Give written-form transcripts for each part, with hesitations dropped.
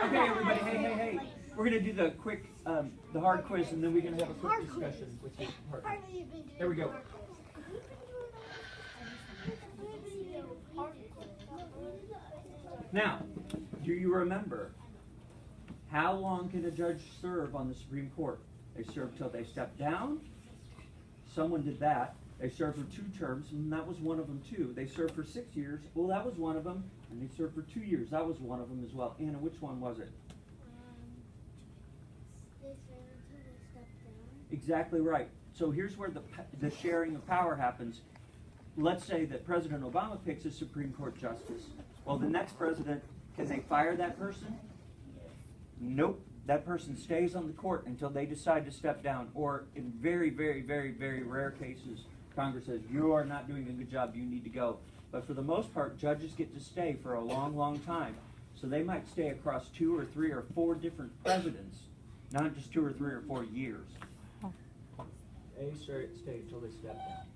Okay, everybody, hey. We're going to do the quick, the hard quiz, and then we're going to have a quick discussion with you. There we go. Now, do you remember how long can a judge serve on the Supreme Court? They serve till they step down. Someone did that. They served for 2 terms, and that was one of them too. They served for 6 years. Well, that was one of them. And they served for 2 years. That was one of them as well. Anna, which one was it? They served until they stepped down. Exactly right. So here's where the sharing of power happens. Let's say that President Obama picks a Supreme Court justice. Well, the next president, can they fire that person? Nope. That person stays on the court until they decide to step down. Or in very, very, very, very rare cases, Congress says, you are not doing a good job, you need to go. But for the most part, judges get to stay for a long, long time. So they might stay across 2 or 3 or 4 different presidents, not just 2 or 3 or 4 years. They stay until they step down.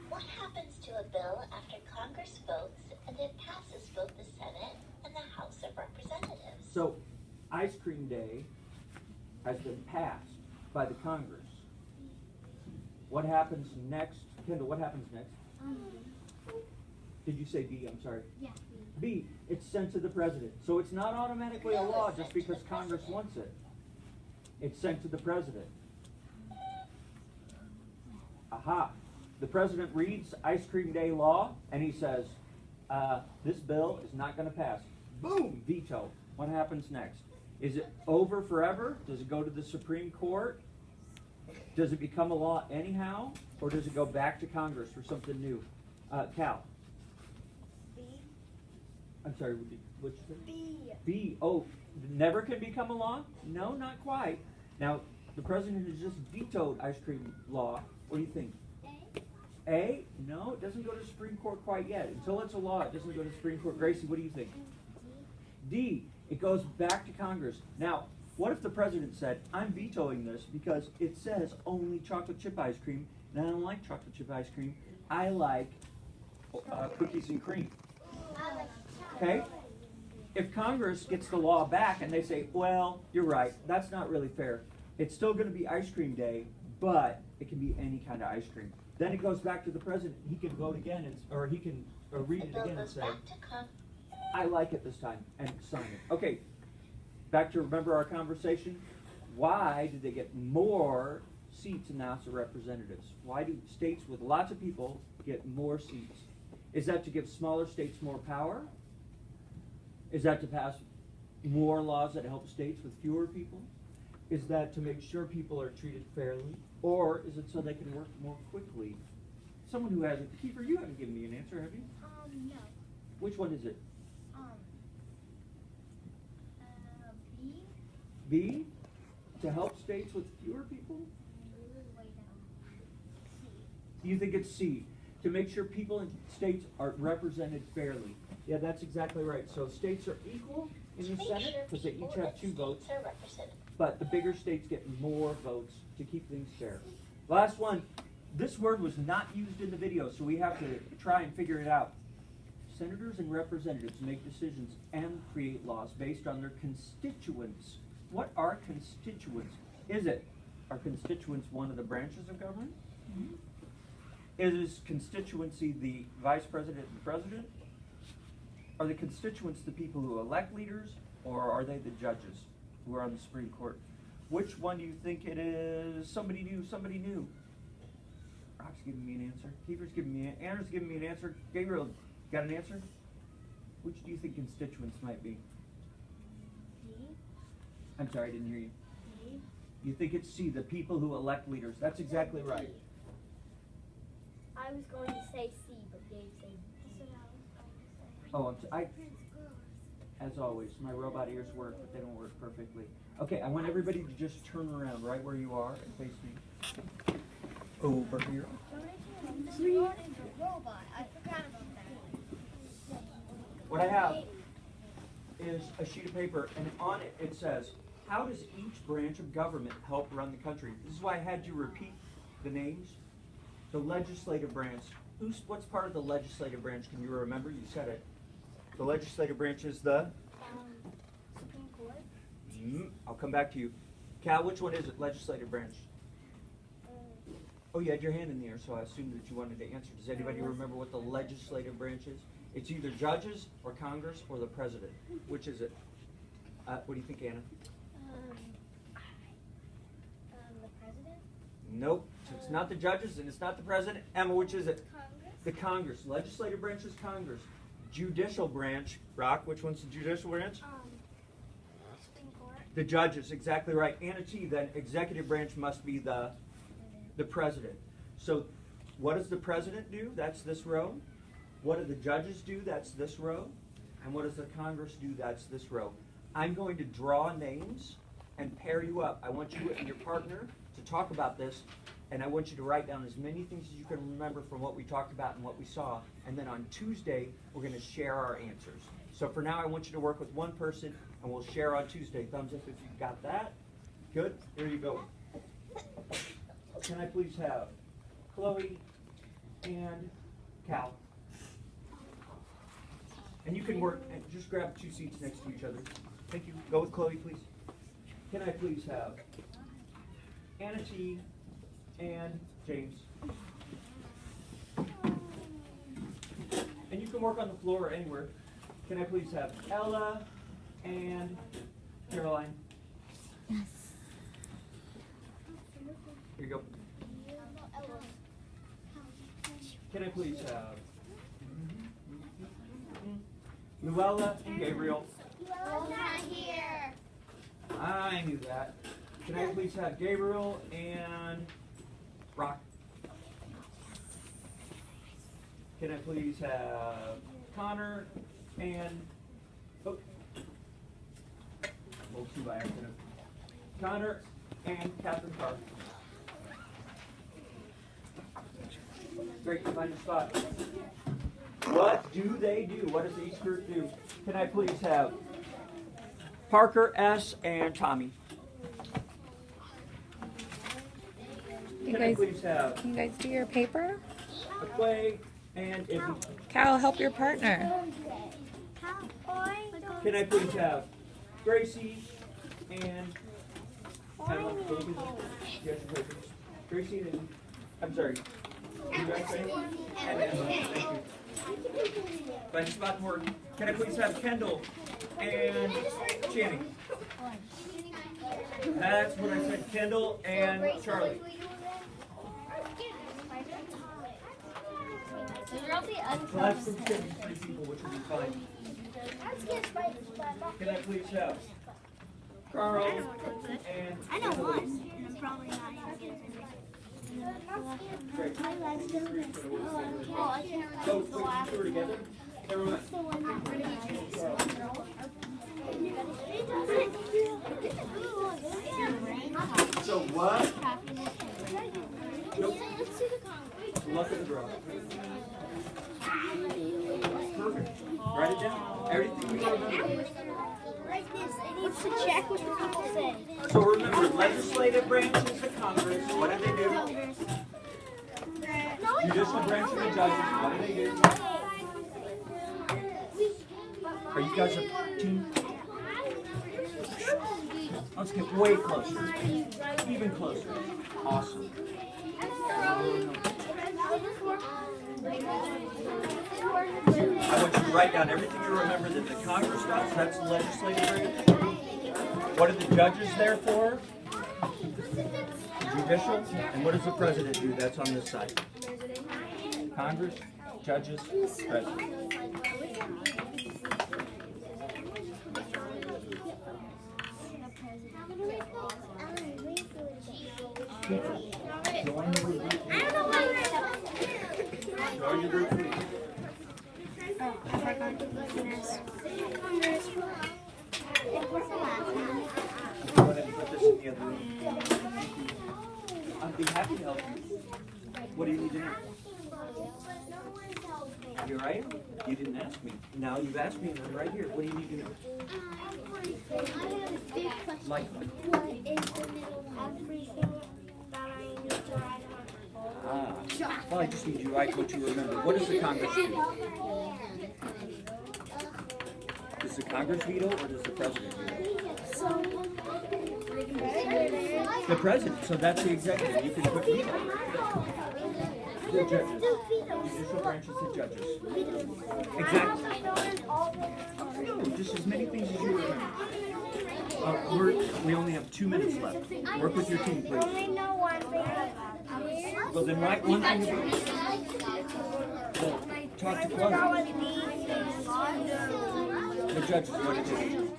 What happens to a bill after Congress votes and it passes both the Senate and the House of Representatives? So, Ice Cream Day has been passed by the Congress. What happens next? Kendall, what happens next? Did you say B? I'm sorry. Yeah. B, it's sent to the president. So it's not automatically a law just because Congress wants it. It's sent to the president. Aha. The president reads Ice Cream Day law and he says, this bill is not going to pass. Boom, veto. What happens next? Is it over forever? Does it go to the Supreme Court? Does it become a law anyhow? Or does it go back to Congress for something new? Cal? B. I'm sorry, what'd you say? B. B. Oh, never can become a law? No, not quite. Now, the president has just vetoed ice cream law. What do you think? A. A? No, it doesn't go to Supreme Court quite yet. Until it's a law, it doesn't go to Supreme Court. Gracie, what do you think? D. It goes back to Congress. Now, what if the president said, I'm vetoing this because it says only chocolate chip ice cream, and I don't like chocolate chip ice cream. I like cookies and cream. Okay? If Congress gets the law back and they say, well, you're right, that's not really fair. It's still going to be ice cream day, but it can be any kind of ice cream. Then it goes back to the president. He can vote again, or he can read it again and say, I like it this time, and sign it. Okay, back to remember our conversation. Why did they get more seats in the House of Representatives? Why do states with lots of people get more seats? Is that to give smaller states more power? Is that to pass more laws that help states with fewer people? Is that to make sure people are treated fairly? Or is it so they can work more quickly? Someone who hasn't, Kiefer, you haven't given me an answer, have you? No. Which one is it? B. B? To help states with fewer people? You think it's C? To make sure people in states are represented fairly. Yeah, that's exactly right. So states are equal in the Senate because they each have 2 votes. But the bigger states get more votes to keep things fair. Last one. This word was not used in the video, so we have to try and figure it out. Senators and representatives make decisions and create laws based on their constituents. What are constituents? Are constituents one of the branches of government? Mm-hmm. Is constituency the vice president and the president? Are the constituents the people who elect leaders, or are they the judges who are on the Supreme Court? Which one do you think it is? Somebody new. Rock's giving me an answer. Kiefer's giving me an answer. Anna's giving me an answer. Gabriel, got an answer? Which do you think constituents might be? D. I'm sorry, I didn't hear you. D. You think it's C, the people who elect leaders. That's exactly right. I was going to say C, but Gabe said D. Oh, as always, my robot ears work, but they don't work perfectly. Okay, I want everybody to just turn around right where you are and face me. Over here. What I have is a sheet of paper, and on it, it says, how does each branch of government help run the country? This is why I had you repeat the names. The legislative branch. What's part of the legislative branch? Can you remember? You said it. The legislative branch is the I'll come back to you. Cal, which one is it? Legislative branch. Oh, you had your hand in the air, so I assumed that you wanted to answer. Does anybody remember what the legislative branch is? It's either judges or Congress or the president. Which is it? What do you think, Anna? The president? Nope. So it's not the judges and it's not the president. Emma, which is it? Congress? The Congress. Legislative branch is Congress. Judicial branch. Rock, which one's the judicial branch? Supreme Court. The judges, exactly right. Anna T, then executive branch must be the president. So what does the president do? That's this row. What do the judges do? That's this row. And what does the Congress do? That's this row. I'm going to draw names and pair you up. I want you and your partner to talk about this, and I want you to write down as many things as you can remember from what we talked about and what we saw. And then on Tuesday, we're going to share our answers. So for now, I want you to work with one person, and we'll share on Tuesday. Thumbs up if you've got that. Good? Here you go. Can I please have Chloe and Cal? And you can work, and just grab 2 seats next to each other. Thank you. Go with Chloe, please. Can I please have Anna T and James? And you can work on the floor or anywhere. Can I please have Ella and Caroline? Yes. Here you go. Can I please have Luella and Gabriel? Luella's not here. I knew that. Can I please have Gabriel and Rock? Can I please have Connor and oh, well, 2 by accident. Connor and Catherine Carr. Great, find your spot. What do they do? What does each group do? Can I please have Parker S and Tommy? Can I please have Can you guys do your paper? Aquay and Izzy? Cal, help your partner. Can I please have Gracie and Emma? Yes, Gracie and I'm sorry. You guys say? And Emma. Thank you. Find a spot to work. Can I please have Kendall and Channing? That's what I said. Kendall and Charlie. So that's from 3 people, which will be fine. Can I please have Carl and I know one, and I'm probably not even getting it. Great. Oh, I can't So, remember the wait, last you two are together? Never mind. So what? Nope. Luck of the draw. Perfect. Write it down. Everything you remember. What's the check? What do people say? So remember, legislative branch is the Congress. What do they do? Judicial branch are the judges. What do they do? Are you guys a team? Let's get way closer. Even closer. Awesome. I want you to write down everything you remember that the Congress does. That's the legislative branch. What are the judges there for? Judicial. And what does the president do? That's on this side. Congress, judges, president. Join the group. Join your group, please. Go ahead and put this in the other room. I'd be happy to help you. What do you need to know? You're right. You didn't ask me. Now you've asked me, and I'm right here. What do you need to know? Like what? What is the middle one? Everything that I need to write on. Well, I just need you to write what you remember. What does the Congress do? Does Does the Congress veto or does the president veto? The president, so that's the executive. You can put veto. The judges. Judicial branch is the judges. Exactly. No, just as many things as you remember. We only have 2 minutes left. Work with your team, please. Well, then write one thing about it. Well, talk to Pleasant. The judges, what did they do?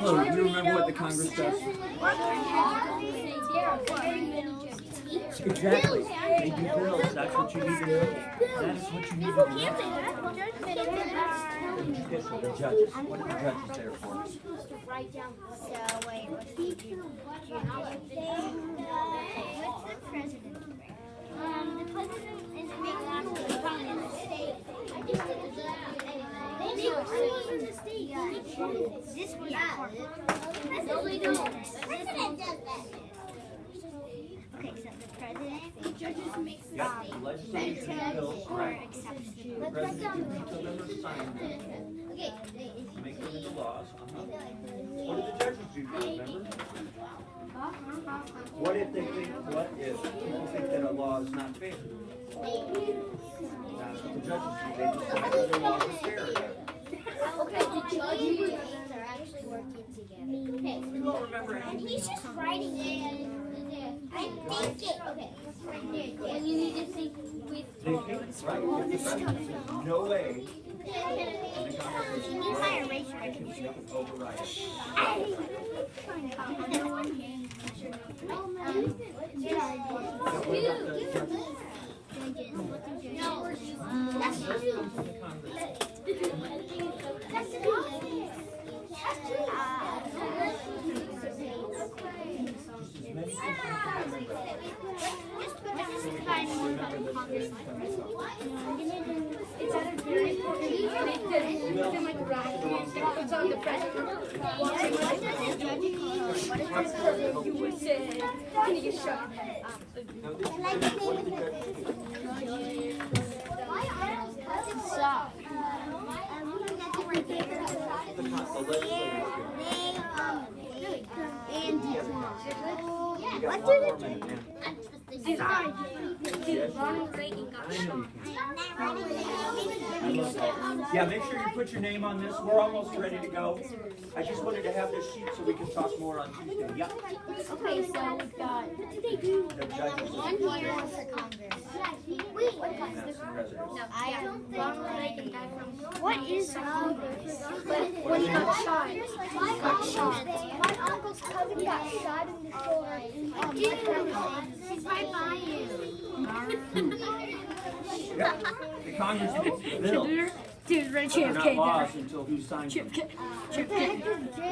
Oh, do you remember what the Congress does? Exactly. They do bills. That's what you need to know. That is what you need to know. The judicial, the judges. What are the judges there for? What's the president? The president is being asked to run in the state. This was president does that. Okay, so the president, judges make the Legislation bills, right? accepts The president can veto them or sign them. Okay. Make them into laws. What do the judges do, remember? What if people think that a law is not fair? That's what the judges do. They decide whether the law is fair. Okay, the judges are actually working together. Okay. You won't remember anything. He's just writing it. I think it. Okay. When you need to think with. They think, right? If the president says no way, and the Congress You need my eraser. I can can make it override it. Now, what about the judges? That's Those come from the Congress. It's on the president. You would say, can you get shot? Now, this is what the judges do. The legislators do. What do they do? Yeah, make sure you put your name on this. We're almost ready to go. I just wanted to have this sheet so we can talk more on Tuesday. Yeah. Okay, so we've got. What do they do? The judges. One year for Congress. Wait, what And that's the president. I don't think. What is Congress? When he got shot. My uncle's cousin got shot in the shoulder. She's right by you. Yeah. The Congress gets the bill. Dude, right They're JFK not laws until who signs them. JFK. The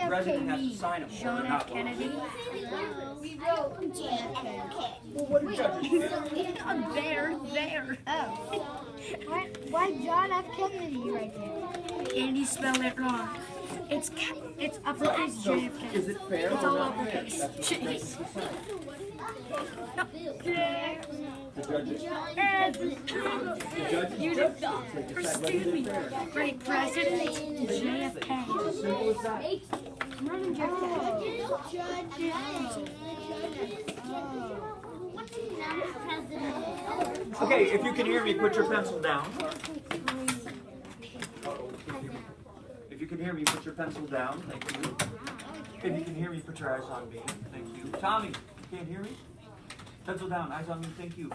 president has to sign them. John They're F. not Kennedy. laws. Well, what did judges do? There. Oh. Why John F. Kennedy right there? And he spelled it wrong. It's uppercase So, JFK. is it fair It's or all not fair? uppercase. That's what the judges decide. The judges. The judges. You judge don't things. They Or decide whether stupid. they're fair. Right, President It's JFK. as simple as that. Running JFK. Okay, if you can hear me, put your pencil down. If you can hear me, put your pencil down. Thank you. If you can hear me, put your eyes on me. Thank you. Tommy, you can't hear me? Pencil down, eyes on me. Thank you.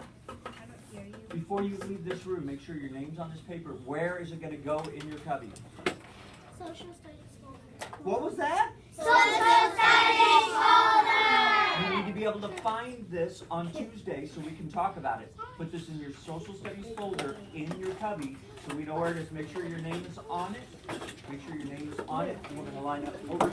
Before you leave this room, make sure your name's on this paper. Where is it going to go in your cubby? Social studies folder. What was that? Social studies folder. You need to be able to find this on Tuesday so we can talk about it. Put this in your social studies folder in your cubby so we know where it is. Make sure your name is on it. Make sure your name is on it. And we're going to line up over